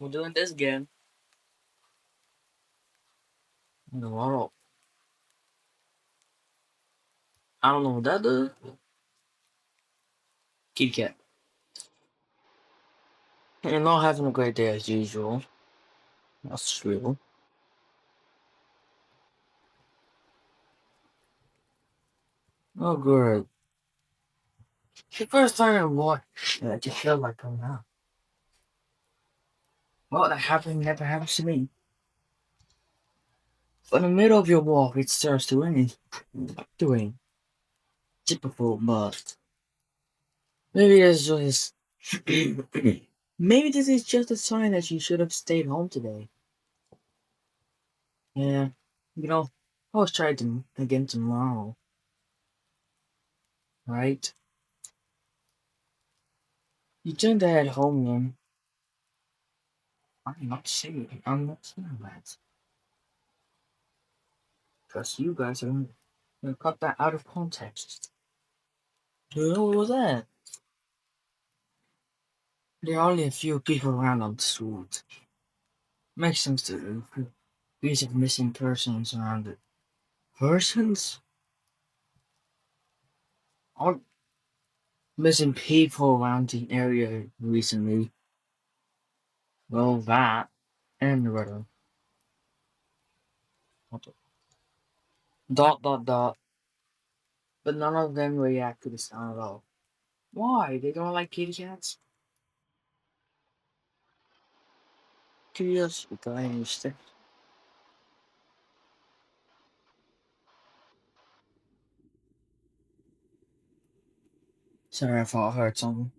We're doing this again. No, I don't know what that is. Kitty cat. You're not having a great day as usual. That's true. Oh, good. It's the first time in what? I just feel like coming out. Well, that happened never happens to me. In the middle of your walk, it starts to rain. Doing typical, but maybe this is maybe this is just a sign that you should have stayed home today. Yeah, I'll try it again tomorrow, right? You turned to head home then. I'm not saying that. Because you guys are gonna cut that out of context. What was that? There are only a few people around on the street. Makes sense to these of missing persons around it. Persons? Or missing people around the area recently. Well, that and the weather. Dot. But none of them react to the sound at all. Why? They don't like kitty cats? Curious, I understand. Sorry, I thought I heard something.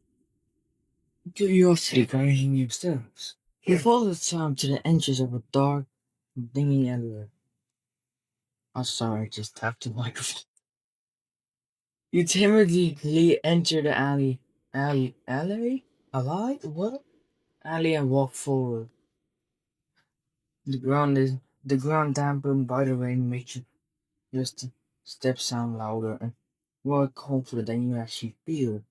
Curiosity guiding you steps. He followed the sound to the edges of a dark, dingy alley. I'm sorry, I just tapped the microphone. You timidly enter the alley? What? Alley and walk forward. The ground is the ground dampened by the rain makes your steps sound louder and more confident than you actually feel.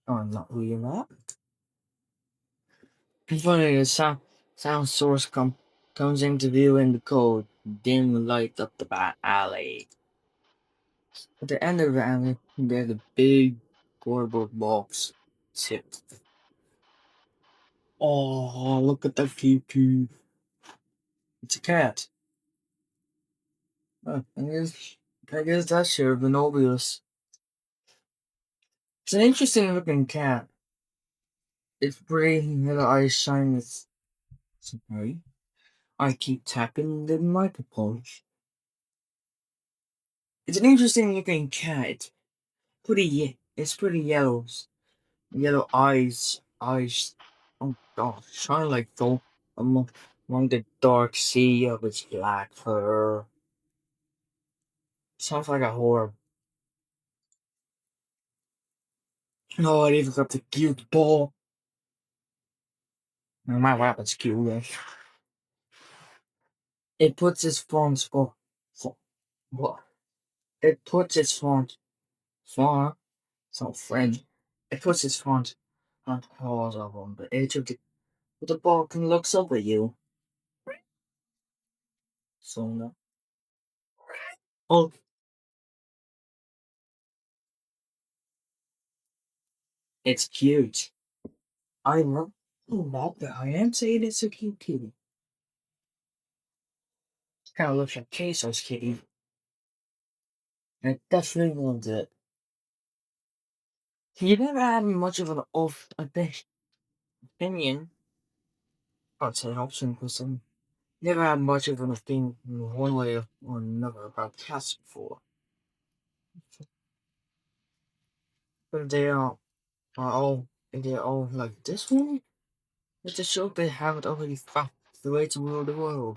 Or not really that. Finally, the sound source comes into view in the cold, dim light of the back alley. At the end of the alley, there's a big cardboard box. Sit. Oh, look at that kitty. It's a cat. Oh, I guess that should have been obvious. It's an interesting looking cat. Its pretty little eyes shine with sorry. I keep tapping the microphone. It's an interesting looking cat. It's pretty yellow. Yellow eyes. Oh god, shine like gold among the dark sea of its black fur. Sounds like a horror. No, it even got the cute ball. My weapon's cute. It puts its front for what? It puts its front so friend. It puts its front paws up on the edge of the balk and looks up at you. So no. Oh, it's cute. I love that. I am saying it's a cute kitty. Kind of looks like Queso's kitty. I definitely loved it. You never had much of opinion. I'd say option for some. Never had much of an opinion one way or another about cats before. But they're all like this one. It just shows they haven't already found the way to rule the world.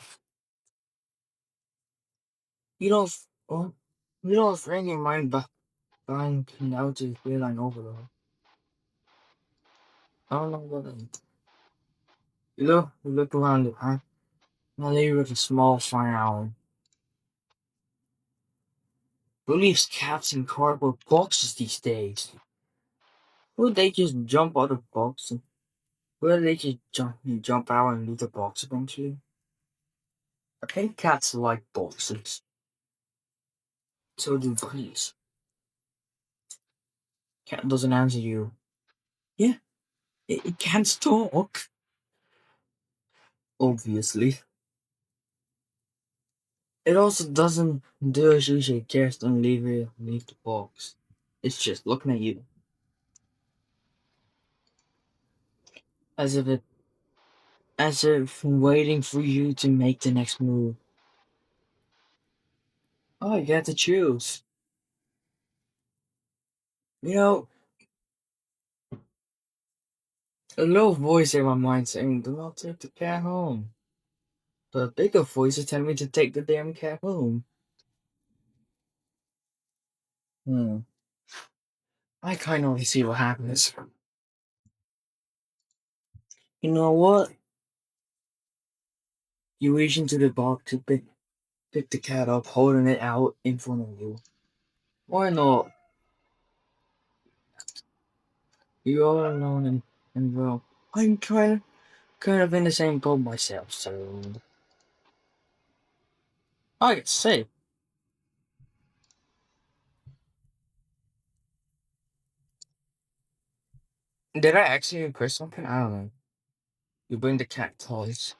You don't, oh, you don't bring your mind back behind now to airline overload. I don't know what it. You look around it, huh? Now leave with a small frown. Who leaves cats in cardboard boxes these days? Would they just jump out of boxes? Will they just jump out and leave the box eventually? I think cats like boxes. So do bees. Cat doesn't answer you. Yeah, it can't talk. Obviously. It also doesn't do as usually just and leave the box. It's just looking at you. As if it as if waiting for you to make the next move. Oh, you get to choose. You know, a little voice in my mind saying, do not take the cat home. But a bigger voice is telling me to take the damn cat home. Hmm. I kind of see what happens. You know what? You reach into the box to pick the cat up, holding it out in front of you. Why not? You're all alone and well, I'm kind of in the same boat myself, so I get sick. Did I actually impress something? I don't know. You bring the cat toys.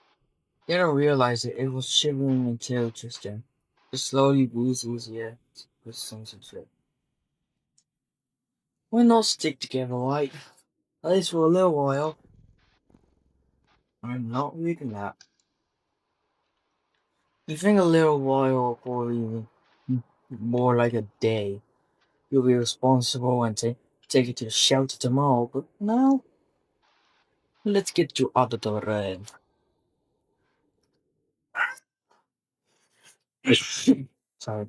You don't realize it was shivering until just then. Just slowly woozles, yeah. With some shit. Why not stick together, right? At least for a little while. I'm not reading that. You think a little while or even more like a day. You'll be responsible and take it to the shelter tomorrow, but now let's get you out of the rain. Sorry.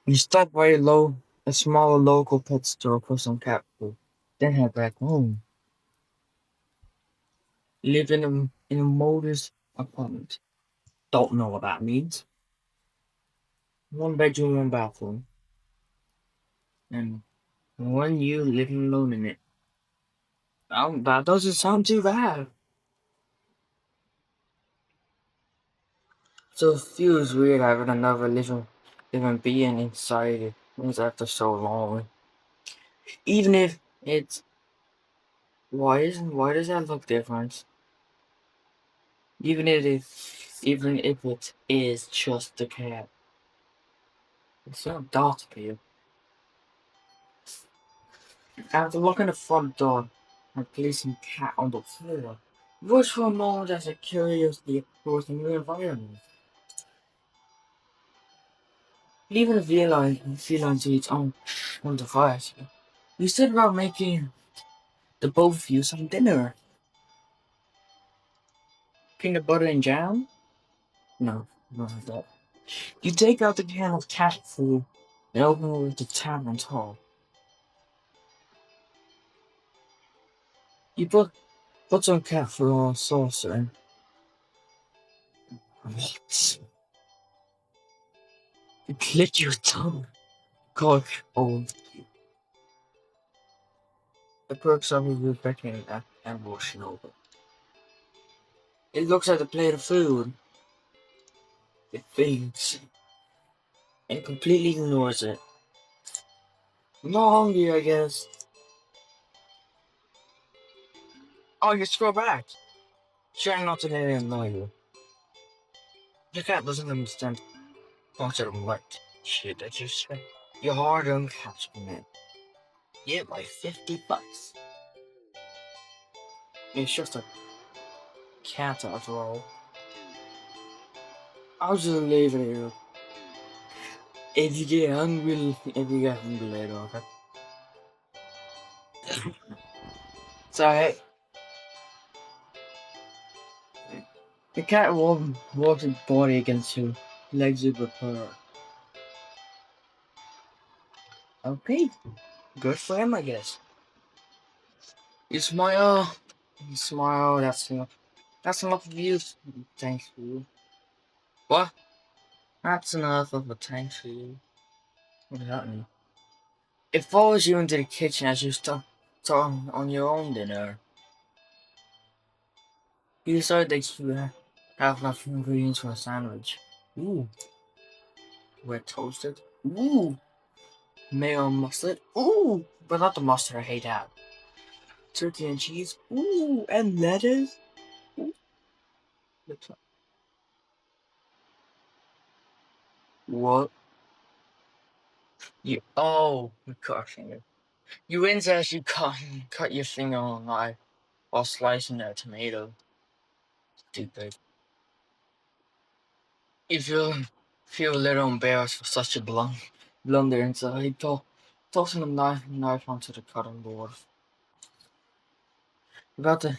You stop by a small local pet store for some cat food, then head back home. Live in a modest apartment. Don't know what that means. One bedroom, one bathroom, and one you living alone in it. That doesn't sound too bad. So it feels weird having another living being inside it after so long. Even if it's why does that look different? Even if it is just a cat. It's not dark to you. After locking the front door and placing cat on the floor, watch for a moment as it curiously explores the new environment. Leaving the feline to its own device. You said about making the both of you some dinner. Peanut butter and jam? No, not that. You take out the can of cat food and open it with the tavern top. You put some cat food on a saucer and what? You click your tongue. God, oh, the perks of you beckoning and washing over. It looks at the plate of food. It thinks and completely ignores it. I'm not hungry, I guess. Oh, you scroll back. Trying not to let it annoy you. The cat doesn't understand concept of what shit that you say. Your hard-earned cash, man. Yeah, like $50. It's just a cat after all. I'll just leave it here. If you get hungry later, okay? So, hey, the cat walks its body against you, legs with purr. Okay, good for him, I guess. You smile, that's enough. That's enough of you. Thanks for you. What? That's enough of a thanks for you. What does that mean? It follows you into the kitchen as you start So on your own dinner, you decided that you have enough ingredients for a sandwich. Ooh, red toasted. Ooh, mayo and mustard. Ooh, but not the mustard. I hate that. Turkey and cheese. Ooh, and lettuce. Ooh. What? You cut your finger. You didn't actually cut your finger on a knife while slicing a tomato. Stupid. You feel a little embarrassed for such a blunder, and so he tossing the knife onto the cutting board. About to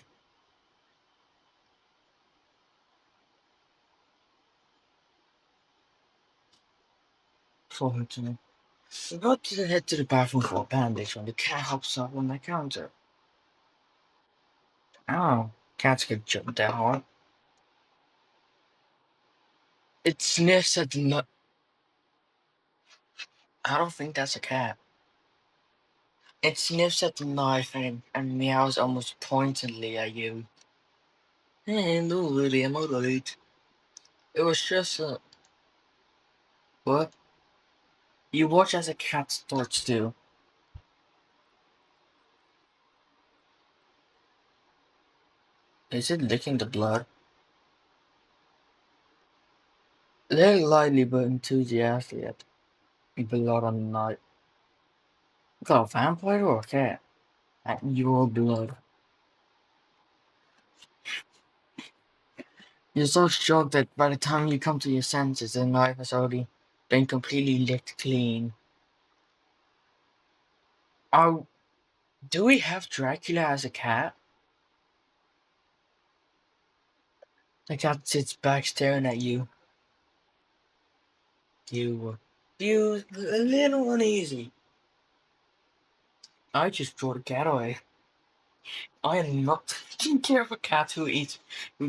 fall into me. About to head to the bathroom for a bandage when the cat hops up on the counter. Oh, cats could jump that hard. It sniffs at the nut. I don't think that's a cat. It sniffs at the knife and meows almost pointedly at you. Hey, no, really, I'm alright. It was just a. What? You watch as a cat starts to. Is it licking the blood? Very lightly but enthusiastically at the blood on the knife. You got a vampire or a cat? At your blood. You're so shocked that by the time you come to your senses, the knife has already been completely licked clean. Oh, do we have Dracula as a cat? The cat sits back staring at you. You feel a little uneasy. I just throw the cat away. I am not taking care of a cat who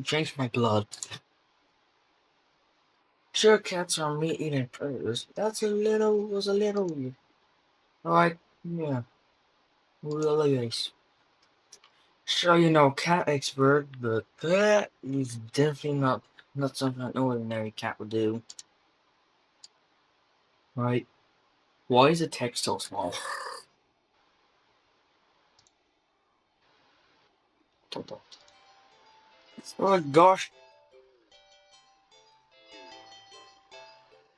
drinks my blood. Sure, cats are meat-eating predators. Was a little weird. Alright, yeah, really nice. Sure, cat expert, but that is definitely not something an ordinary cat would do. Right? Why is the text so small? Oh gosh,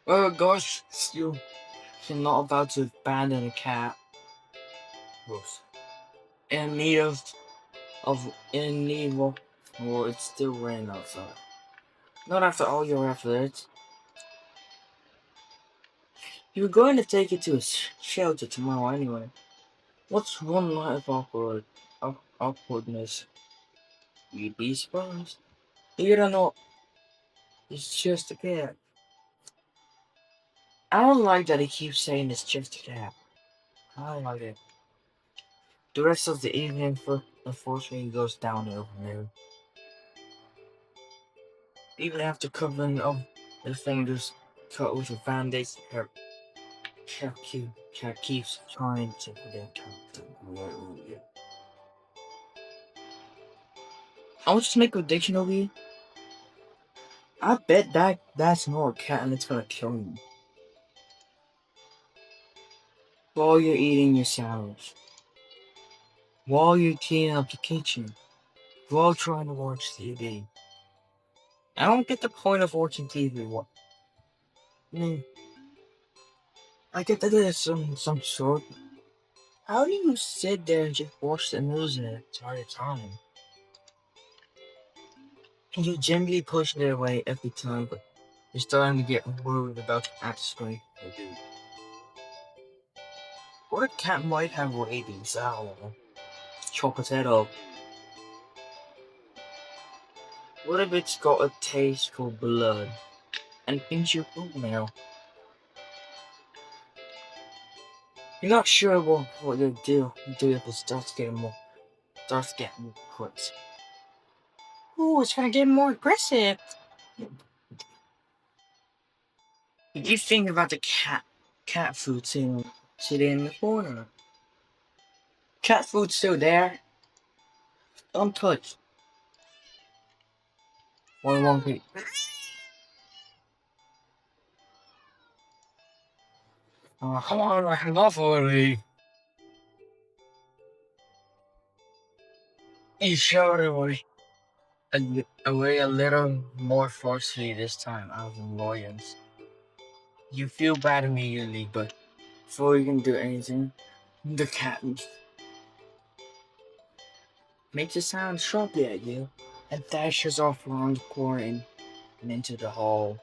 oh gosh, you're not about to abandon a cat. Gross. In need in need of, well, it's still raining outside. Not after all your efforts. You were going to take it to a shelter tomorrow anyway. What's one night of awkwardness? You'd be surprised. You don't know. It's just a cat. I don't like that he keeps saying it's just a cat. I don't like it. The rest of the evening, unfortunately, goes downhill from there. Even after covering up the fingers cut with a bandage, cat keeps trying to forget. I want you to make a prediction over you. I bet that's not a cat and it's gonna kill you. While you're eating your sandwich. While you're cleaning up the kitchen. While trying to watch TV. I don't get the point of watching TV. What? I get that there's some sort. How do you sit there and just watch the news the entire time? You gently push it away every time, but you're starting to get worried about the ad screen. What a cat might have rabies, I don't know. Chop its head off. What if it's got a taste for blood and thinks you're food now? You're not sure what you'll do if it starts getting more crazy. Ooh, it's gonna get more aggressive. Did you think about the cat food sitting in the corner? Cat food's still there. Don't touch. One won't be. Oh, come on, hang off already. You showed away. Away a little more forcefully this time, out of annoyance. You feel bad immediately, but before you can do anything, the cat makes a sound sharply at you and dashes off around the corner and into the hall.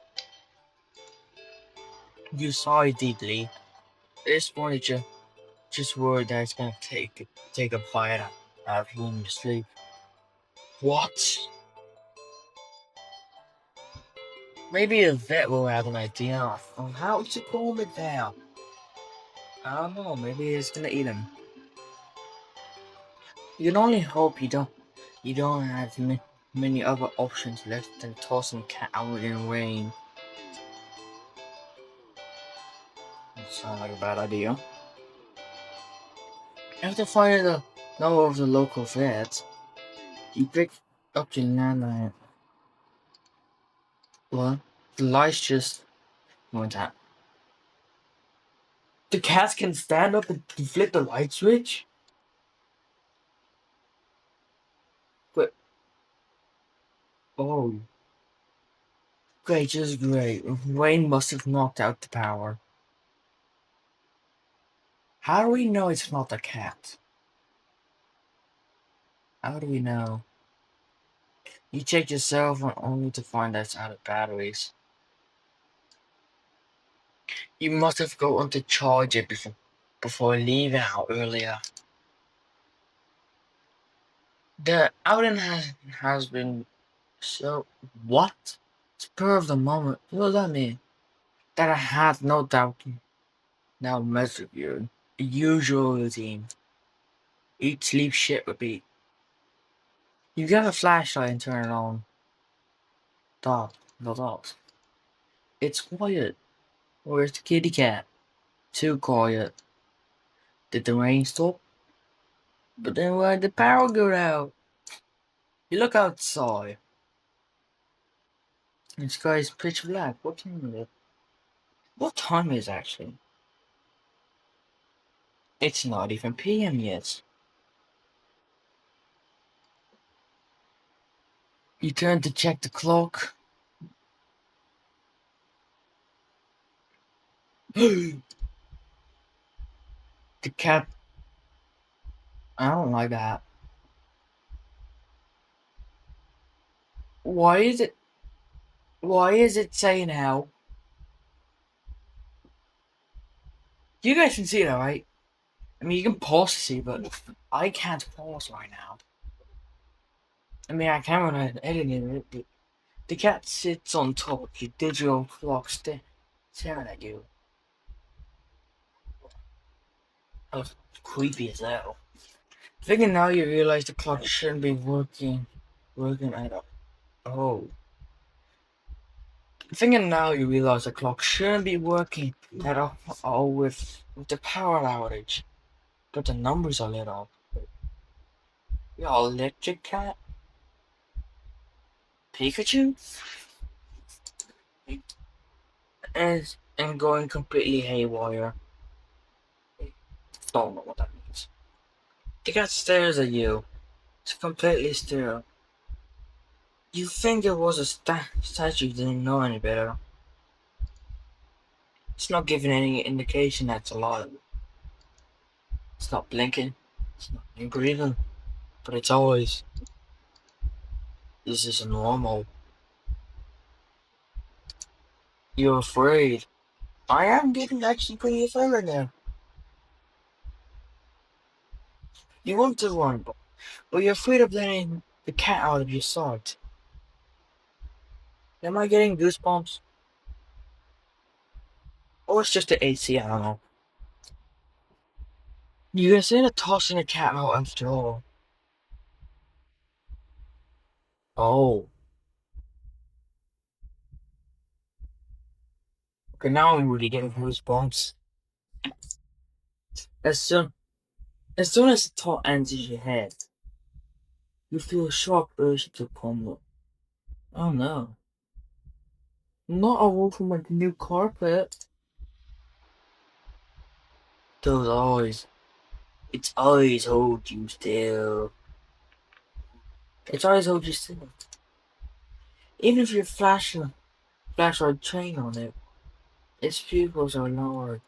You sigh deeply. This morning just worried that it's gonna take a bite out of you in your sleep. What? Maybe a vet will have an idea on how to calm it down. I don't know, maybe it's gonna eat him. You can only hope you don't have many other options left than tossing cat out in rain. That sounds like a bad idea. After finding the number of the local vet, you pick up the landline. Well, the lights just went out. The cats can stand up and flip the light switch? But, oh, great, just great. Rain must have knocked out the power. How do we know it's not a cat? How do we know? You check your cell phone only to find that it's out of batteries. You must have gone to charge it before leaving out earlier. The outing has been so what? Spur of the moment. What does that mean? That I had no doubt now measured you. Usual routine. Eat, sleep, shit, repeat. You get a flashlight and turn it on. Dog. No dogs. It's quiet. Where's the kitty cat? Too quiet. Did the rain stop? But then why did the power go out? You look outside. The sky is pitch black. What time is it? What time is it actually? It's not even PM yet. You turn to check the clock. The cat. I don't like that. Why is it? Why is it saying how? You guys can see that, right? I mean, you can pause to see, but I can't pause right now. I mean, I can when I'm editing it, but the cat sits on top of your digital clock, staring at you. That was creepy as hell. Thinking now, you realize the clock shouldn't be working at all. Oh. Thinking now, you realize the clock shouldn't be working at all with the power outage, but the numbers are lit up. Your electric cat? Pikachu? And going completely haywire. Don't know what that means. The cat stares at you. It's completely still. You think it was a statue, didn't know any better. It's not giving any indication that's alive. It's not blinking. It's not breathing. But it's always. This is normal. You're afraid. I am getting actually pretty afraid right now. You want to run, but you're afraid of letting the cat out of your sight. Am I getting goosebumps? Or it's just the AC, I don't know. You consider tossing the cat out after all. Oh. Okay, now I'm really getting goosebumps. As soon As soon as the thought enters your head, you feel a sharp urge to come. Oh no. Not a wolf from a new carpet. Those eyes. Its eyes hold you still. Its eyes hold you still. Even if you're flashing flashlight train on it, its pupils are lowered.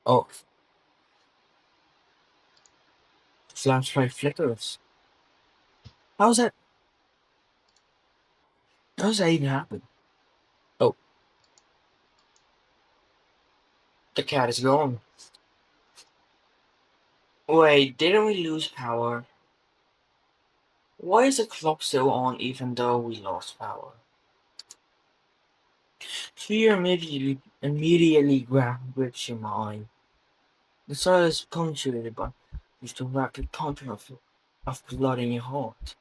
Oh, flashlight flickers. How's that? How's that even happen? Oh, the cat is gone. Wait, didn't we lose power? Why is the clock still on even though we lost power? Fear immediately grips your mind. The soul is punctuated by the rapid pumping of blood in your heart.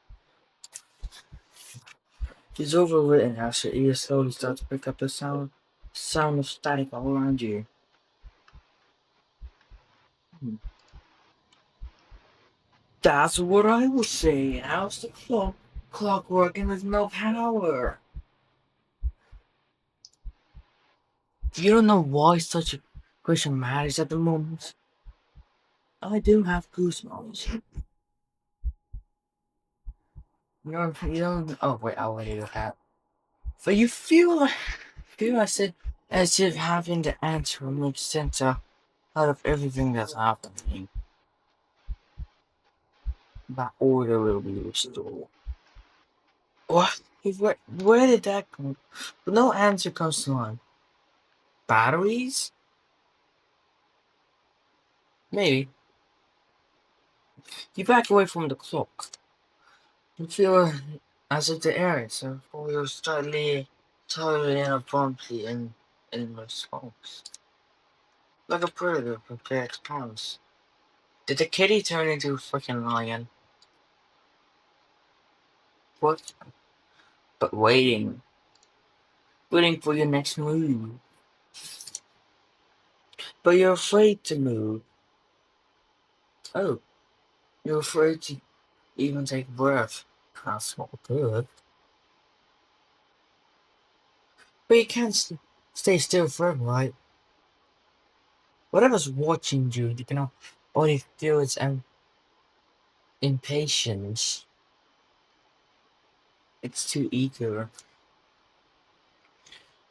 It's overwritten as your ears slowly start to pick up the sound of static all around you. Hmm. That's what I was saying. How's the clock working with no power? You don't know why such a question matters at the moment. I do have goosebumps. You don't. Oh wait, I'll let you do that. But you feel as if having the answer makes sense out of everything that's happening. That order will be restored. What? Where did that come? No answer comes to mind. Batteries? Maybe. You back away from the clock. You feel as if the air is for you slightly in abruptly in response. Like a predator prepared to pounce. Did the kitty turn into a freaking lion? What? But waiting for your next move. But you're afraid to move. Oh, you're afraid to even take a breath. That's not good. But you can't stay still forever, right? Whatever's watching you, you can only feel its impatience. It's too eager.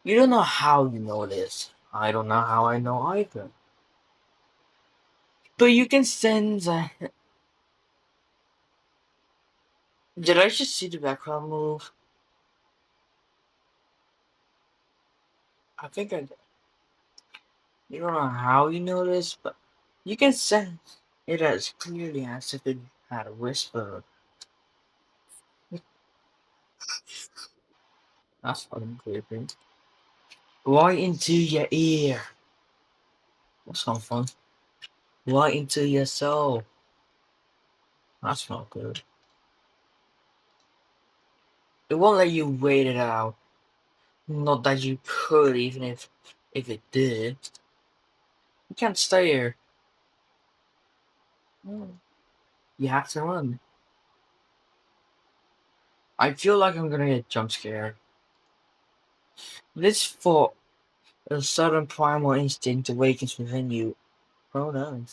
You don't know how you know this. I don't know how I know either. But you can sense. Did I just see the background move? I think I did. You don't know how you know this, but you can sense it as clearly as if it had a whisper. That's fucking creepy. Right into your ear. That's not fun. Right into your soul. That's not good. It won't let you wait it out. Not that you could, even if it did. You can't stay here. Mm. You have to run. I feel like I'm gonna get jump scared. This for a sudden primal instinct awakens within you. Hold on.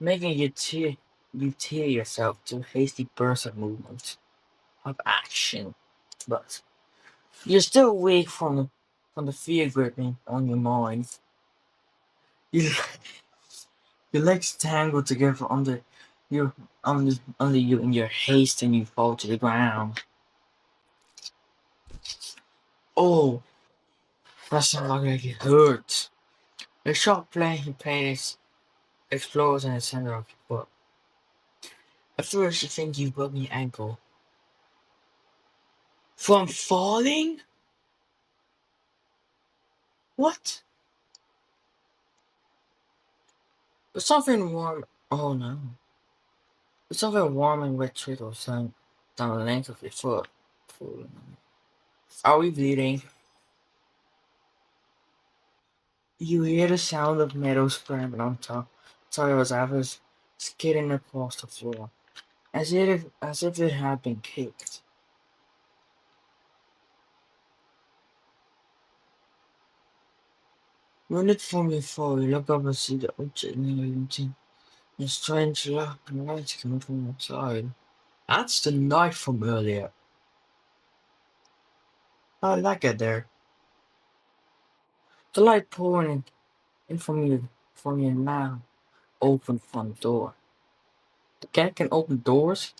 Making you tear yourself to a hasty burst of movement. Of action. But you're still weak from the fear gripping on your mind. You, your legs tangle together you under you in your haste and you fall to the ground. Oh, that sounds like it hurts. The sharp pain explodes in the center of your foot. At first you think you've broken your ankle. From falling? What? But something warm. Oh no. But something warm and wet trickles down the length of your foot. Are we bleeding? You hear the sound of metal scrambling on I was skidding across the floor, as if it had been kicked. When it from your fall, you look up and see the object near you. A strange light coming from outside. That's the knife from earlier. How did that get there? The light pouring in from your now open front door. The cat can open doors?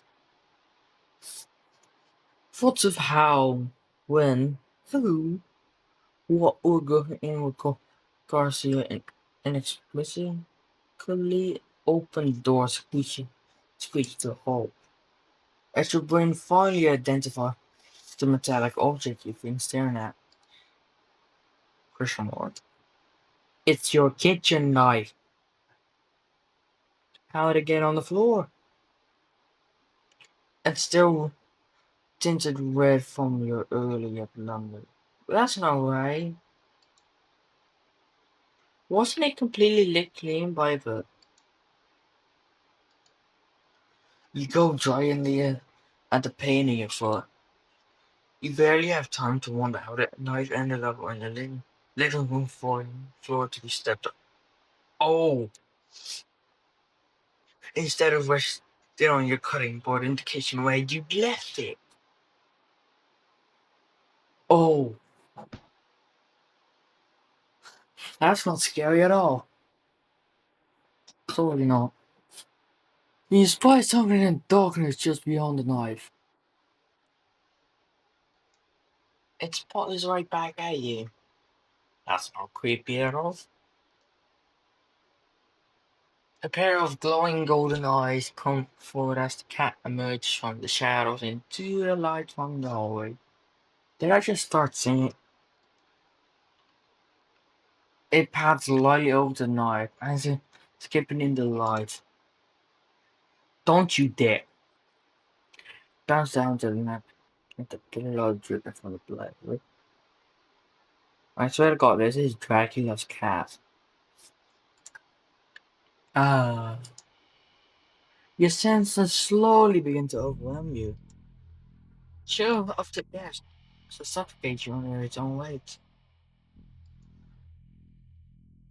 Thoughts of how, when, who, what would go in with Garcia and inexplicably open doors squeaky to a halt. As your brain finally identifies the metallic object you've been staring at. Question mark. It's your kitchen knife. How'd it get on the floor? It's still tinted red from your earlier blunder. That's not right. Wasn't it completely licked clean by the... You go dry in the air at the pain in your foot. You barely have time to wonder how the knife ended up on the living room floor to be stepped up. Oh! Instead of resting on your cutting board in the kitchen where you left it. Oh! That's not scary at all. Totally not. You spy something in the darkness just beyond the knife. Its spot is right back at you. That's not creepy at all. A pair of glowing golden eyes come forward as the cat emerges from the shadows into the light from the hallway. Did I just start singing? It pats lightly over the knife as if skipping in the light. Don't you dare! Bounce down to the map with the blood dripping from the blade. I swear to God, this is Dracula's cat. Ah. Your senses slowly begin to overwhelm you. Chill of the death to suffocate you under its own weight.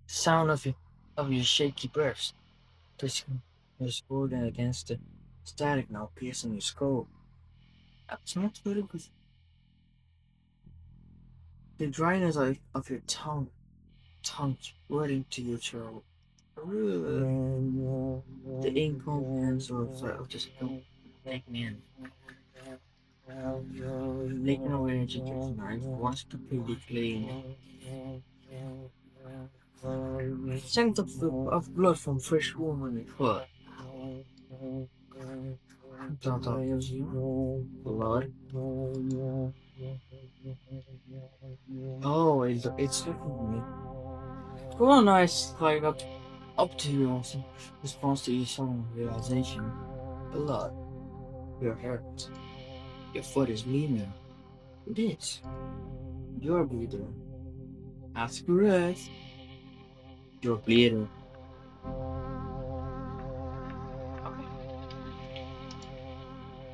The sound of your shaky breaths, touching your scolding against the static now piercing your skull. That's not really good. The dryness of your tongue running to your throat. The incomprehensible effect of just taking in. Making away energy gets knife once completely clean. Scent of blood from fresh woman in foot. Thought it was you. Blood. Oh, it's looking at me. Go on, nice, like up to you also. Response to your sudden realization. Blood. You're hurt. Your foot is bleeding. It is. You're bleeding. Ask rest. You're bleeding.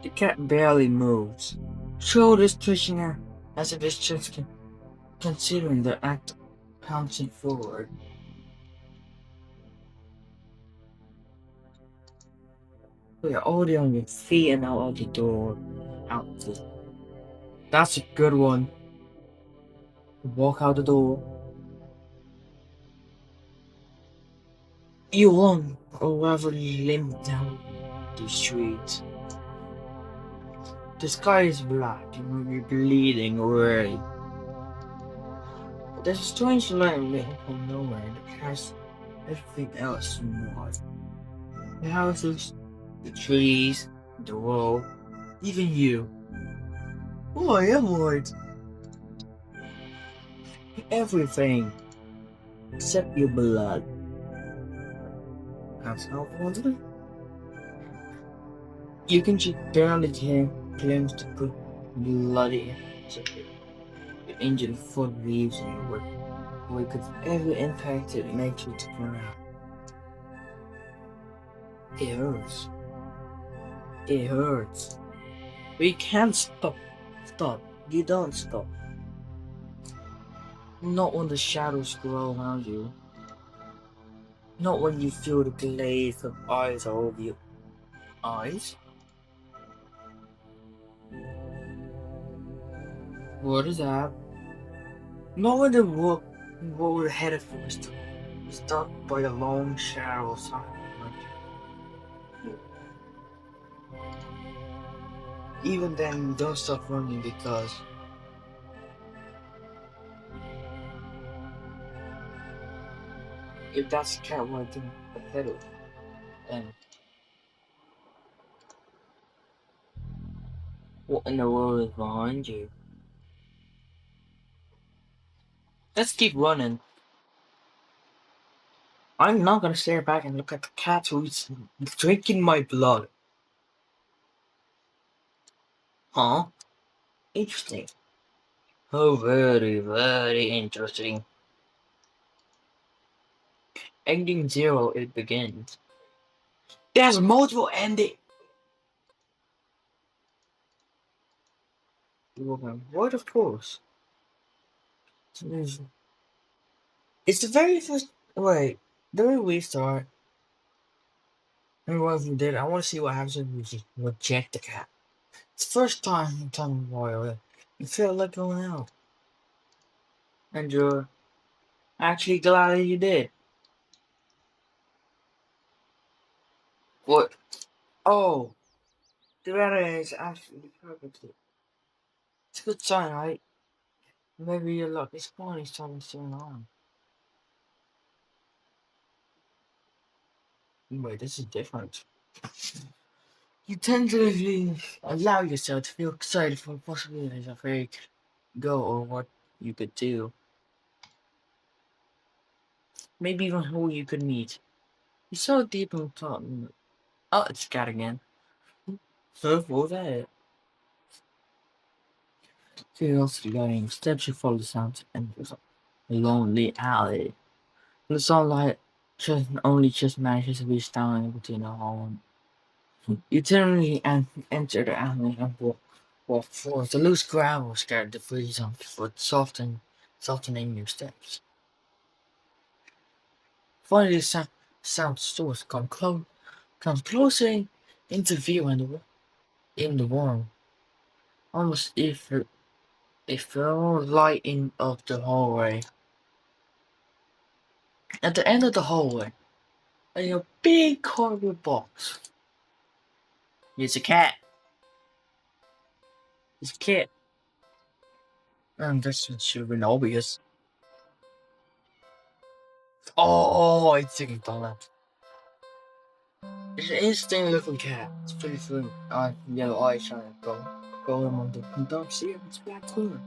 The cat barely moves. Shoulders twitching out as if it's just considering the act of pouncing forward. You're already on your feet and out of the door. Out the... That's a good one. Walk out the door. You won, or rather limp down the street. The sky is black and you're bleeding already. But there's a strange light lit from nowhere that has everything else marred. The houses, the trees, the world, even you. Oh, I am white. Everything except your blood. That's how I wanted it. You can just barely glimpse the bloody the engine foot leaves you where it could ever impacted nature to ground. It hurts. It hurts. We can't stop. Stop. You don't stop. Not when the shadows grow around you. Not when you feel the glaze of eyes over your eyes. What is that? Not when the road ahead of you is dark by the long shadows. Even then, you don't stop running because if that's the cat running ahead of you, and what in the world is behind you? Let's keep running. I'm not gonna stare back and look at the cat who's drinking my blood. Huh? Interesting. Oh, very, very interesting. Ending 0, it begins. There's multiple endings. What, of course? It's the very first. Wait, the way we start. And what if you did? I want to see what happens if you just reject the cat. It's the first time in time a while. You feel like going out. And you're actually glad that you did. What? Oh, the weather is absolutely perfect. It's a good sign, right? Maybe your luck is finally starting to turn on. Wait, this is different. You tentatively allow yourself to feel excited for possibilities of where you could go or what you could do. Maybe even who you could meet. You're so deep in thought. Oh, it's cat again. So what was that? Curiosity going. Instead, you follow the sounds and there's a lonely alley. The sunlight just manages to reach down between the home. You generally enter the alley and walk forward. The loose gravel scared the breeze on foot, softening your steps. Finally, the sound source comes closer into view in the warm, almost ethereal lighting of the hallway. At the end of the hallway, in a big cardboard box, it's a cat. It's a cat. And this should have been obvious. Oh, I think I've done that. It's an interesting looking cat. It's pretty thin. Yellow eyes trying to go among the dark sea of its black fur.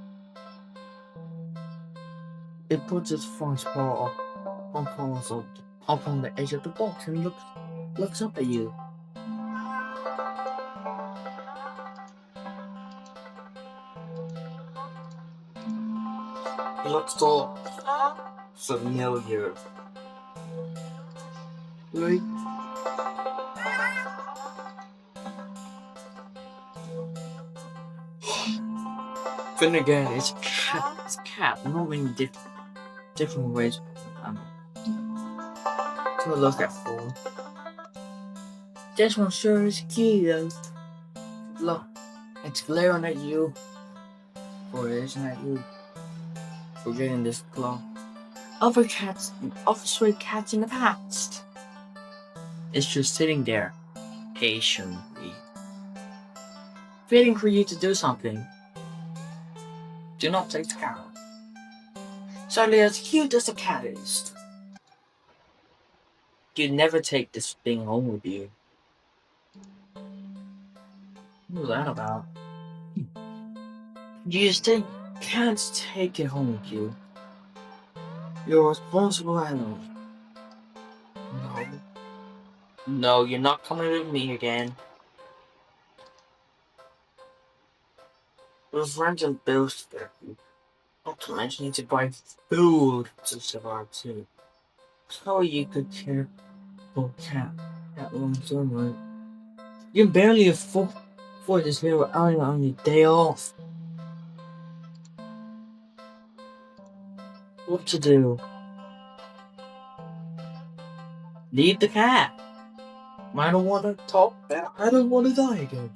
It puts its front paw up on the edge of the box and looks up at you. It looks so familiar. Like, then again, it's a cat. It's a cat. Not in different ways. To look at for. This one sure is cute. Look, it's glaring at you. Or isn't at you? For getting this claw. Other stray cats in the past. It's just sitting there, patiently, waiting for you to do something. Do not take the cat. Sadly, as cute as the cat is, you'd never take this thing home with you. What was that about? You just can't take it home with you. You're a responsible animal. No. No, you're not coming with me again. We're friends and bills to you. Not to mention you need to buy food to survive too. So you could care for a cat. that long so much. You can barely afford this little outing on your day off. What to do? Leave the cat. I don't want to talk about. I don't want to die again.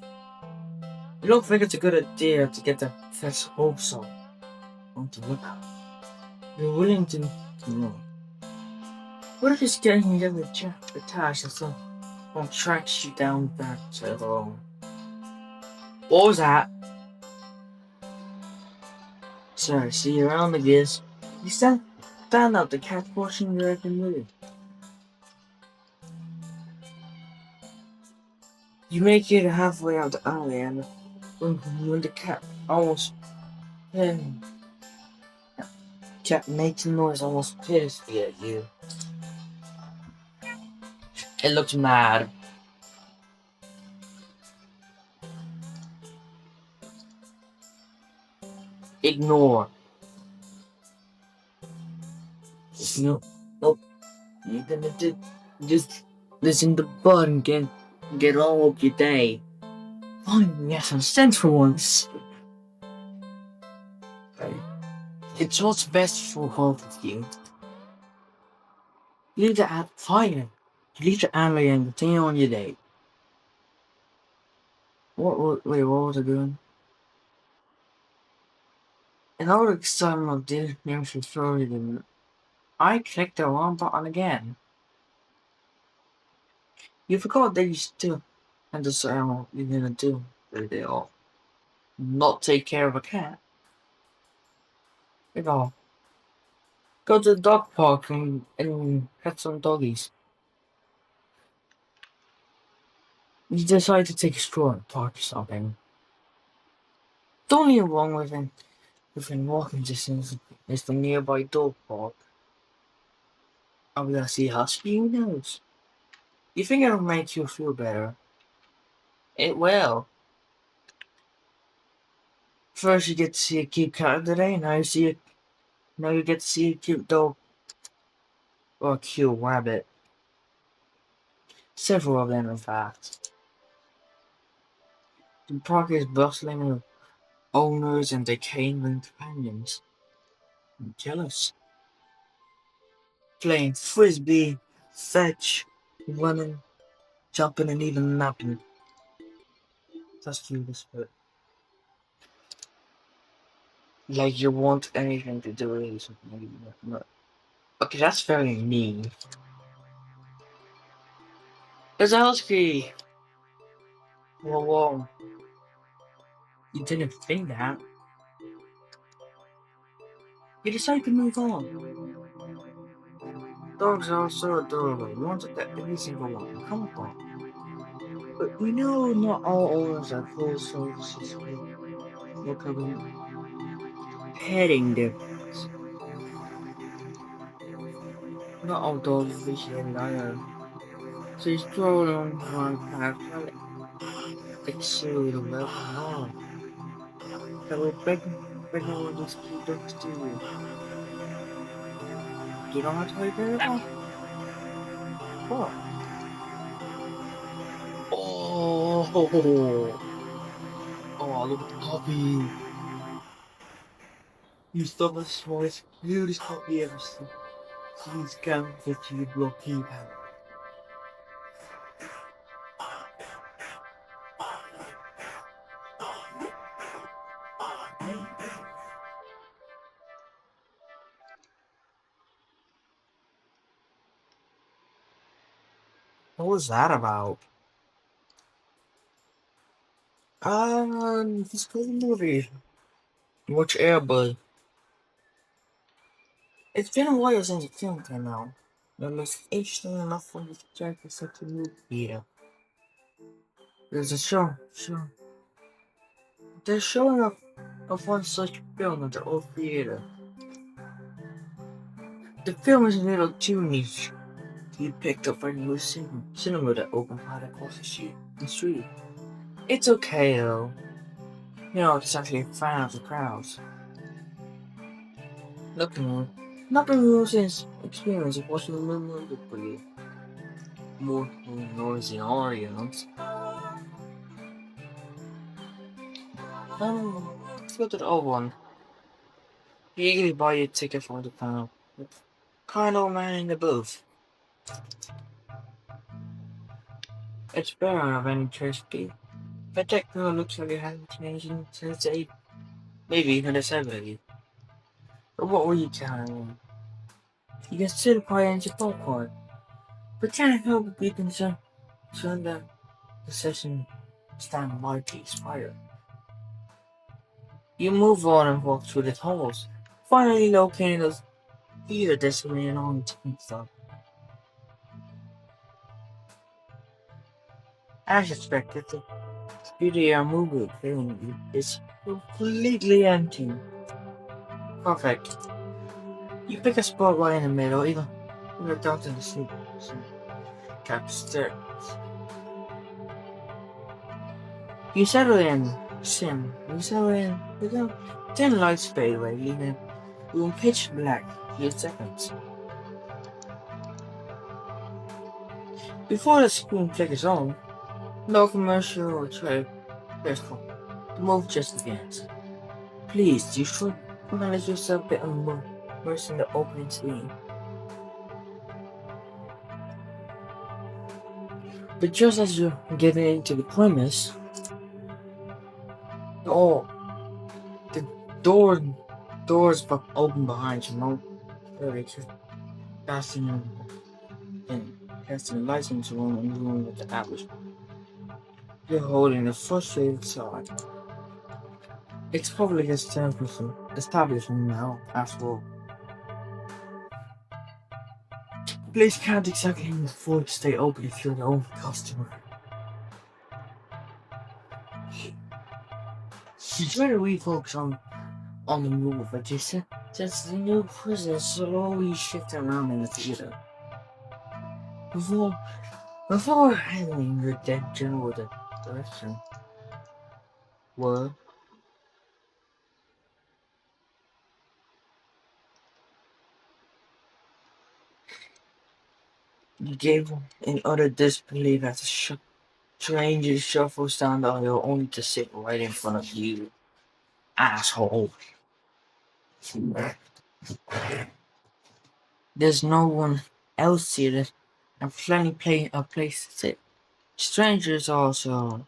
You don't think it's a good idea to get the fetch also on the lookout? You're willing to. No. What if it's getting you the attached and someone tracks you down back to home? What was that? Sorry, see you around, I guess. You stand up, the cat's watching you every move. You make it halfway out the alley, and when the cat almost kept making noise, almost pissed at you. It looked mad. Ignore. No, nope. You gonna do just listen to Bud and get on with your day. Fine, get some sense for once. It's what's best for both of you. You need to add fire. You leave the alley and continue on your day. Wait, what was I doing? In order to excitement of this news story, I clicked the wrong button again. You forgot that you still had to say what you're gonna do for the day off. Not take care of a cat. You know, go to the dog park and pet some doggies. You decide to take a stroll at the park or something. The only wrong within walking distance is the nearby dog park. I'm gonna see husky, who knows? You think it'll make you feel better? It will. First you get to see a cute cat of the day, now you get to see a cute dog or a cute rabbit. Several of them in fact. The park is bustling with owners and their canine companions. I'm jealous. Playing frisbee, fetch, running, jumping and even napping. That's cute as fuck. Like you want anything to do with it. No. Okay, that's very mean. There's a husky! Whoa. You didn't think that. You decided to move on. Dogs are so adorable. You want to get every single one. Come on. But we know not all owners are full services will cover petting their pets. Not all dogs appreciate either. So you stroll on one path and exude a welcome home. That will bring all these cute dogs to you. You don't have to wait very long. What? Oh, look at the puppy. You saw the smallest, cutest puppy ever seen. Please come that you block him out. What was that about? This cool movie. Watch Airbud. It's been a while since the film came out. It looks interesting enough for you to check for such a movie theater. There's a show. They're showing up of one such film at the old theater. The film is a little too niche to be picked up by a new cinema that opened right across the street. It's okay though. You know, it's actually a fan of the crowds. Nothing more since experience of watching the movie for you. more noisy audience. Let's go to the old one. You eagerly buy your ticket for the panel. Kind old man in the booth. It's better of any church beat. But that girl looks like it hasn't changed since the 80s, maybe even the 70s. But what were you carrying? You can still buy into popcorn, but can't help but be concerned that the session stand might be expired. You move on and walk through the tunnels, finally locating those theater destination on the stuff. As expected, the studio movie film is completely empty. Perfect. You pick a spot right in the middle, even down to the seat. Cap stairs. You settle in, Sim. You settle in. Then lights fade away, leaving room pitch black. 8 seconds. Before the screen flickers on, no commercial or trailer. The move just begins. Please, you should let yourself get immersed in the opening scene. But just as you're getting into the premise, oh, the doors open behind you. No, just casting and casting lights into the room with the average. You're holding a frustrated side. It's probably established now, after all. Place can't exactly afford to stay open if you're the only customer. You try to refocus on the move, but just the new prisoners slowly shift around in the theater. Before handling your dead general direction, were you gave in utter disbelief as a stranger shuffles down the aisle only to sit right in front of you, asshole. There's no one else seated, and plenty a place to sit. Strangers also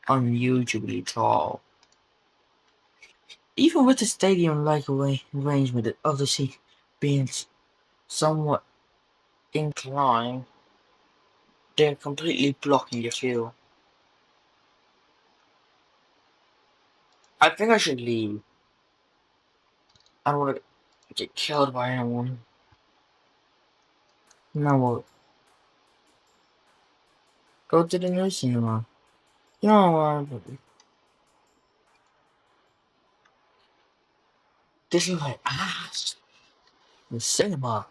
unusually tall. Even with the stadium-like arrangement of the seat being somewhat inclined, they're completely blocking your view. I think I should leave. I don't want to get killed by anyone. Now what? Go to the new cinema. You know what? This is my ass. The cinema.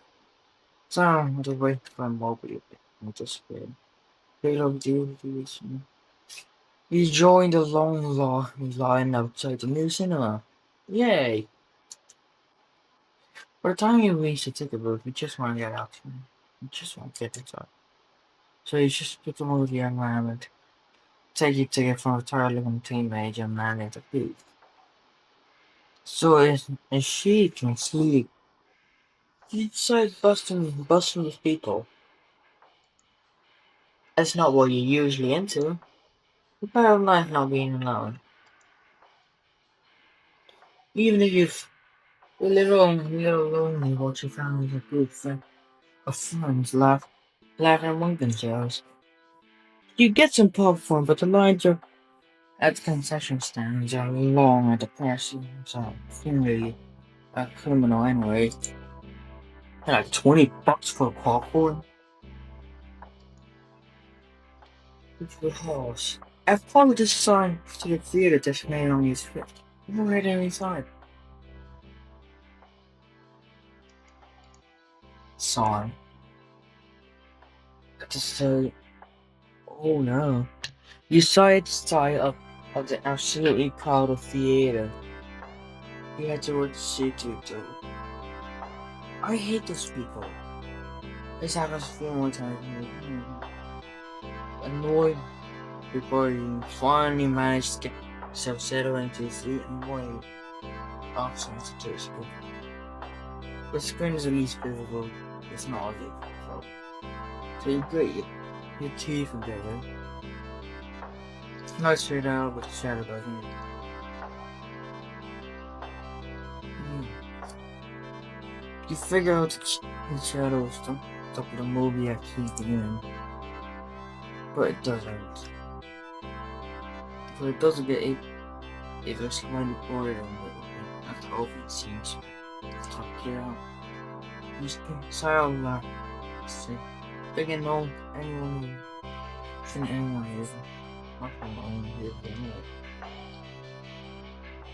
So I'm just waiting for a mobile. I'm just waiting. Reload the You joined the long line outside the new cinema. Yay! By the time you reach the ticket booth, you just want to get out. You just want to get inside. So you just pick a movie environment, take your ticket from a tired-looking teenager man at the booth. So as she can sleep, you decide busting with people. That's not what you're usually into. The part of life not being alone. Even if you're a little lonely, what you found is a group of friends laughing among themselves. You get some popcorn, but the lines at the concession stands are long at the pricing, so clearly a criminal anyway. They're like $20 for popcorn. It's the horse. I've followed this sign to the theater designated on your script. You read it inside. Sign. To say, oh no. You saw the style of the absolutely crowded theater. You had to seat to. I hate those people. This happens a few more times. Annoyed before you finally manage to get yourself settled into your seat and wait options to escape. The screen is the least visible. It's not obvious. So you get your teeth and get it. Not straight out with the shadow doesn't. You figure out the shadows top of the movie I keep in, but it doesn't. But it doesn't get it. It was slightly bored after opening scenes. Top clear out. You can sound like they can know anyone who shouldn't anyone is. Not alone here.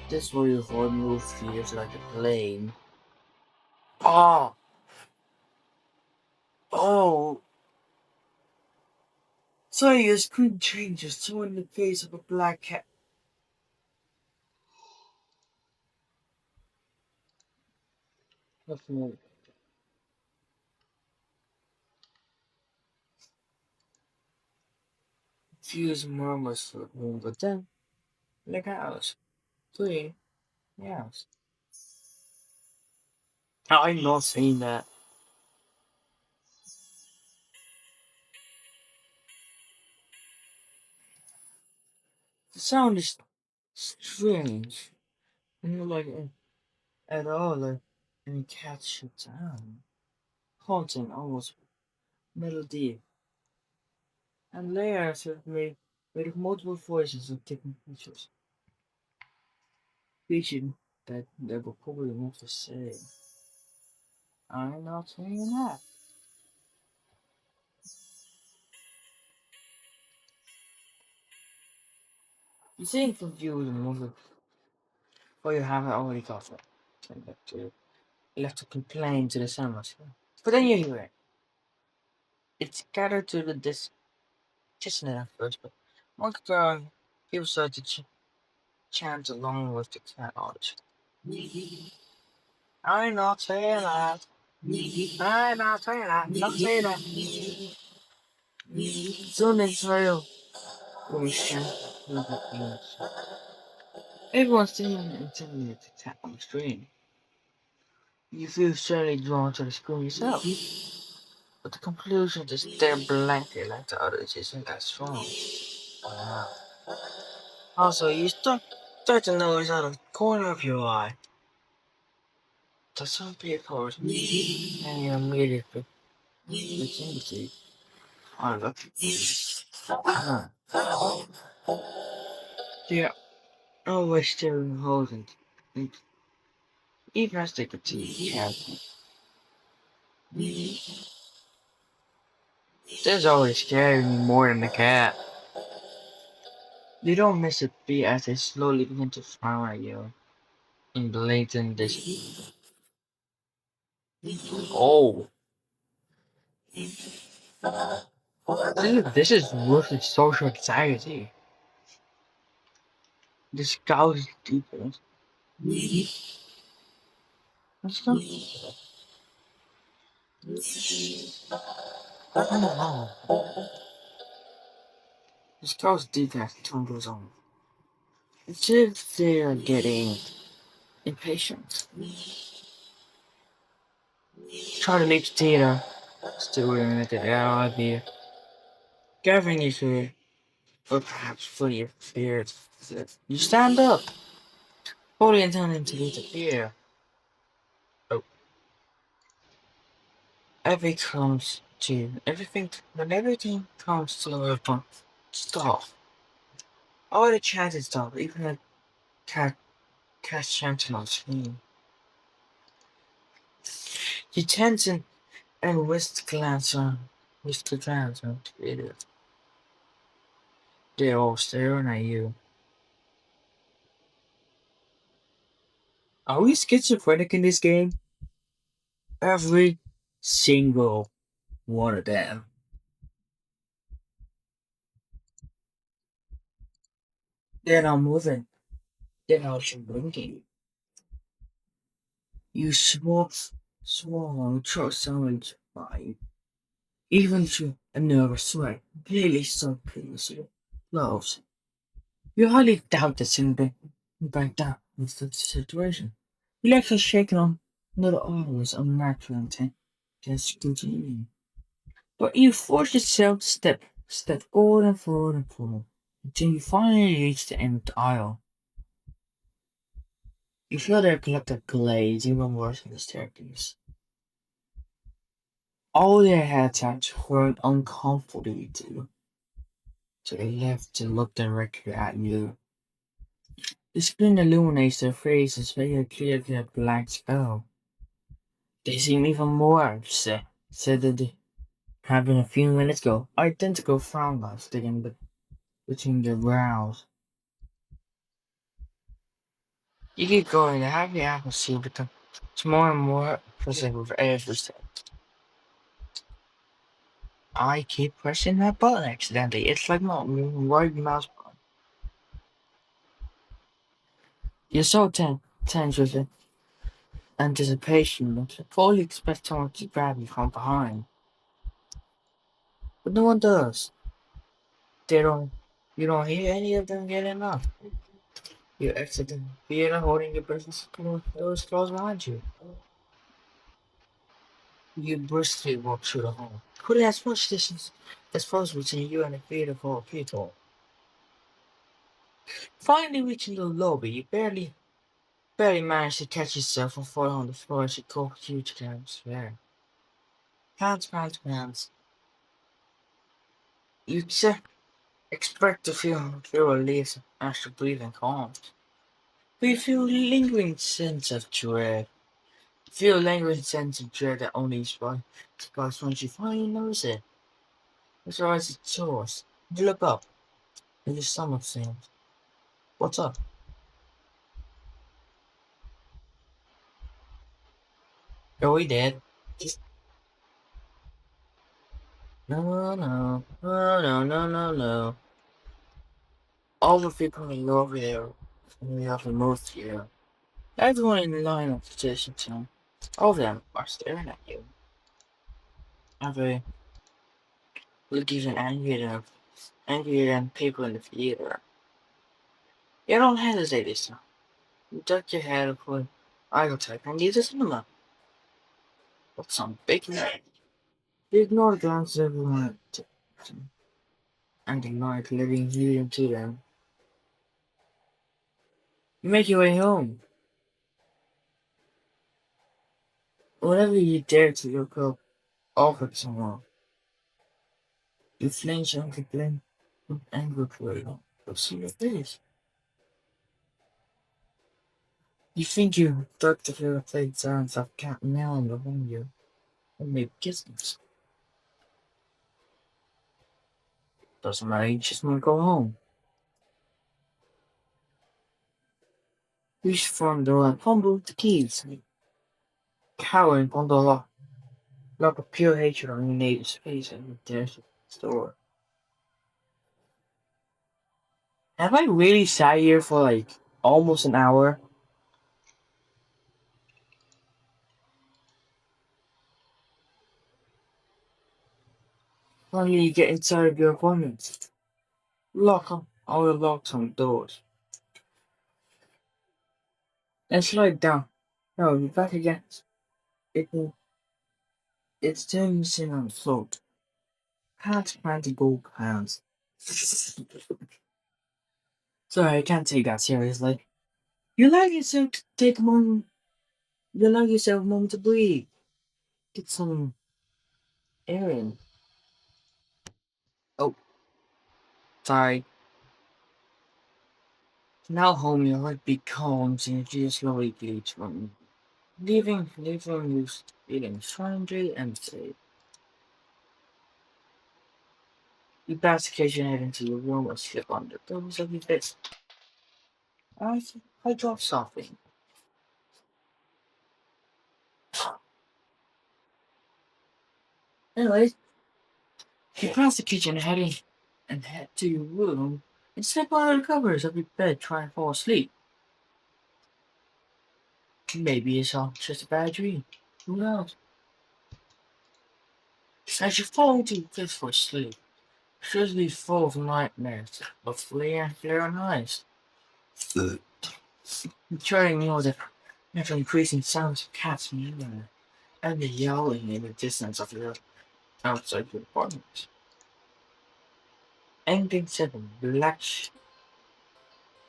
This way you avoid move fears like a plane. Oh! Oh! So your screen changes so in the face of a black cat. Definitely. Fuse murmurs for the room, but then, look out. Three, yes. I'm not saying that. The sound is strange. Not like at all like any cat should sound. Haunting, almost melody. And layers are made of multiple voices of different creatures. Creatures that they will probably move to say. I'm not saying that. You seem confused and wonder why you haven't already got it. You have to complain to the soundmaster. But then you hear it. It's scattered to the dissonant at first, but one girl people start to chant along with the cat artist. I'm not saying that. I'm not saying that. Not saying that. Soon it's real. Everyone's singing and telling you to tap on the screen. You feel strongly drawn to the screen yourself, but the conclusion to stare blankly like the others isn't that strong. Wow. Also, you start to notice out of the corner of your eye that some people and you immediately begin to see. I look. Huh. Yeah, always staring holes and even as they could see carefully. There's always scaring me more than the cat. They don't miss a beat as they slowly begin to frown at you in blatant disdain. Oh, this is ruthless social anxiety. This causes deeper. I don't know. This causes deeper as time goes on. It's just they're getting impatient. Try to leave the theater. Still with the idea. Gathering you fear, or perhaps fully feared. You stand up, fully intending to leave the theater. Oh, everything comes to a point. Stop. All the chat is stop, even the cat chanting on screen. You tense and whisk the glance on the idiot. They're all staring at you. Are we schizophrenic in this game? Every single one of them. They're not moving. They're not blinking. You swore, swore, trust someone by. even to a nervous sweat, clearly so previously gloves. You hardly doubt that soon back down with the situation. You like to shake on not always unnatural intent, just scrutiny. But you force yourself to step forward and forward and forward until you finally reach the end of the aisle. You feel their collective glaze even worse than the staircase. All their heads are turned uncomfortably to the left to look directly at you. The screen illuminates their faces very clearly a blank spell. They seem even more upset, said that they had been a few minutes ago. Identical frown lines sticking between their brows. You keep going, the happy atmosphere becomes more and more present with every step. I keep pressing that button accidentally. It's like not moving right mouse button. You're so tense with it. Anticipation that you fully expect someone to grab you from behind. But no one does. They don't you don't hear any of them getting up. You exit the theater holding your business doors closed behind you. You briskly walk through the hall. Put as much distance as possible between you and the theater full of people. Finally reaching the lobby, you barely manage to catch yourself from falling on the floor as you go huge gaps there. Hands. You expect to feel relief after breathing calm. But you feel a lingering sense of dread. Feel a lingering sense of dread that only sparks once you finally notice it. It's always a choice. You look up, and your stomach sings. What's up? Are we dead? Just no. All the people in over there, and we have moved here. Everyone in the line of station town, all of them are staring at you. Every look even angrier than people in the theater. You don't hesitate this time. You duck your head and put eye contact and leave the cinema. But some big man. You ignore the glances everyone and ignore it living helium to them. You make your way home. Whenever you dare to look up, offer someone, you flinch and complain with anger for it. But see your face. You think you duck to feel the fake sounds of cat meowing behind you, or maybe kisses. Doesn't matter, you just want to go home. Reach from the door and fumble the keys, cowering on the lock of pure hatred on your neighbor's face and there's the door. Have I really sat here for like almost an hour? Finally, you get inside of your appointment. Lock on all the locks on the doors. And slide down. No, you're back again. It, it's still missing on the float. Can't find the gold pounds. Sorry, I can't take that seriously. You allow yourself to take a moment. You allow yourself a moment to breathe. Get some air in. Oh, sorry. Now home, your heartbeat calms and you slowly bleeds from leaving you feeling strangely empty. You pass the kitchen head into your room and slip on the pillows of your bed. I, I drop softly. Anyways, you pass the kitchen and head to your room and slip under the covers of your bed trying to fall asleep. Maybe it's all just a bad dream. Who knows? As you fall into peaceful sleep, usually full of nightmares of flaring eyes, ensuring you know the ever increasing sounds of cats meowing and the yowling in the distance of your outside your apartment. Ending seven, black.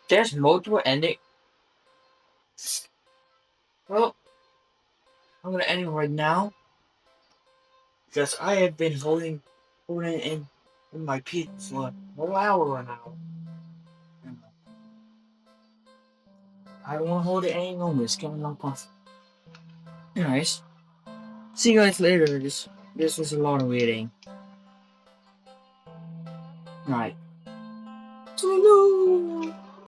There's multiple ending. Well, I'm gonna end it right now because I have been holding in my peace for a whole hour now. And I won't hold it any longer. It's getting long past. Anyways, see you guys later. This was a lot of waiting.